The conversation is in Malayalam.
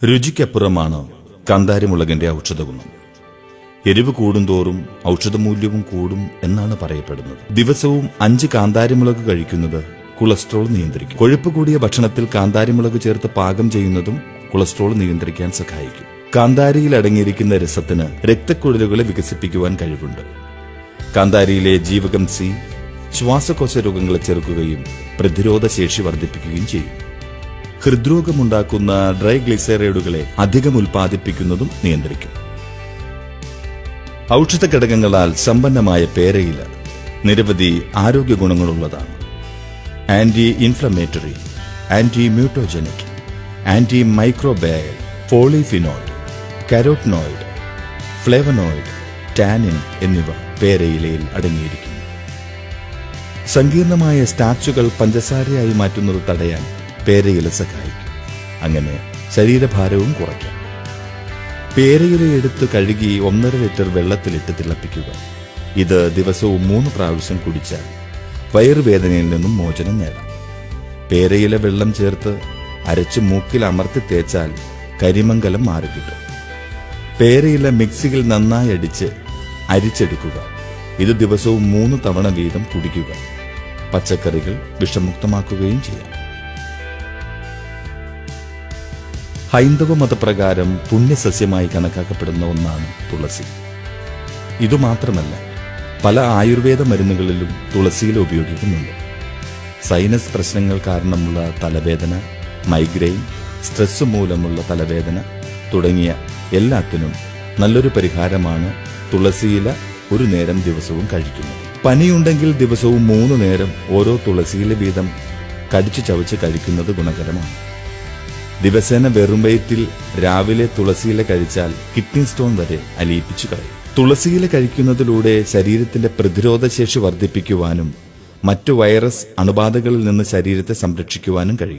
രുചിക്കപ്പുറമാണ് കാന്താരിമുളകിന്റെ ഔഷധഗുണം. എരിവ് കൂടുന്തോറും ഔഷധമൂല്യവും കൂടും എന്നാണ് പറയപ്പെടുന്നത്. ദിവസവും 5 കാന്താരിമുളക് കഴിക്കുന്നത് കൊളസ്ട്രോൾ നിയന്ത്രിക്കും. കൊഴുപ്പ് കൂടിയ ഭക്ഷണത്തിൽ കാന്താരിമുളക് ചേർത്ത് പാകം ചെയ്യുന്നതും കൊളസ്ട്രോൾ നിയന്ത്രിക്കാൻ സഹായിക്കും. കാന്താരിയിൽ അടങ്ങിയിരിക്കുന്ന രസത്തിന് രക്തക്കുഴലുകളെ വികസിപ്പിക്കുവാൻ കഴിവുണ്ട്. കാന്താരിയിലെ ജീവകം സി ശ്വാസകോശ രോഗങ്ങളെ ചെറുക്കുകയും പ്രതിരോധ ശേഷി വർദ്ധിപ്പിക്കുകയും ചെയ്യും. ഹൃദ്രോഗമുണ്ടാക്കുന്ന ട്രൈഗ്ലിസറൈഡുകളെ അധികം ഉൽപ്പാദിപ്പിക്കുന്നതും നിയന്ത്രിക്കും. ഔഷധ ഘടകങ്ങളാൽ സമ്പന്നമായ പേരയില നിരവധി ആരോഗ്യ ഗുണങ്ങളുള്ളതാണ്. Anti inflammatory, anti mutagenic, anti microbial, polyphenol, carotenoid, flavonoid, tannin എന്നിവ പേരയിലയിൽ അടങ്ങിയിരിക്കുന്നു. സങ്കീർണമായ സ്റ്റാർച്ചുകൾ പഞ്ചസാരയായി മാറ്റുന്നത് തടയാൻ പേരയില സഹായിക്കും. അങ്ങനെ ശരീരഭാരവും കുറയ്ക്കാം. പേരയില എടുത്ത് കഴുകി 1.5 ലിറ്റർ വെള്ളത്തിലിട്ട് തിളപ്പിക്കുക. ഇത് ദിവസവും 3 പ്രാവശ്യം കുടിച്ചാൽ വയറുവേദനയിൽ നിന്നും മോചനം നേടാം. പേരയില വെള്ളം ചേർത്ത് അരച്ച് മൂക്കിൽ അമർത്തി തേച്ചാൽ കരിമംഗലം മാറിക്കിട്ടും. പേരയില മിക്സിയിൽ നന്നായി അരിച്ചെടുക്കുക. ഇത് ദിവസവും 3 തവണ വീതം കുടിക്കുക. പച്ചക്കറികൾ വിഷമുക്തമാക്കുകയും ചെയ്യാം. ഹൈന്ദവ മതപ്രകാരം പുണ്യസസ്യമായി കണക്കാക്കപ്പെടുന്ന ഒന്നാണ് തുളസി. ഇതുമാത്രമല്ല, പല ആയുർവേദ മരുന്നുകളിലും തുളസിയില ഉപയോഗിക്കുന്നുണ്ട്. സൈനസ് പ്രശ്നങ്ങൾ കാരണമുള്ള തലവേദന, മൈഗ്രെയിൻ, സ്ട്രെസ് മൂലമുള്ള തലവേദന തുടങ്ങിയ എല്ലാത്തിനും നല്ലൊരു പരിഹാരമാണ് തുളസിയില ഒരു നേരം ദിവസവും കഴിക്കുന്നത്. പനിയുണ്ടെങ്കിൽ ദിവസവും 3 നേരം ഓരോ തുളസിയില വീതം കടിച്ചു ചവച്ച് കഴിക്കുന്നത് ഗുണകരമാണ്. ദിവസേന വെറും വയറ്റിൽ രാവിലെ തുളസിയില കഴിച്ചാൽ കിഡ്നി സ്റ്റോൺ വരെ അലിയിപ്പിച്ചു കളയും. തുളസിയില കഴിക്കുന്നതിലൂടെ ശരീരത്തിന്റെ പ്രതിരോധശേഷി വർദ്ധിപ്പിക്കുവാനും മറ്റു വൈറസ് അണുബാധകളിൽ നിന്ന് ശരീരത്തെ സംരക്ഷിക്കുവാനും കഴിയും.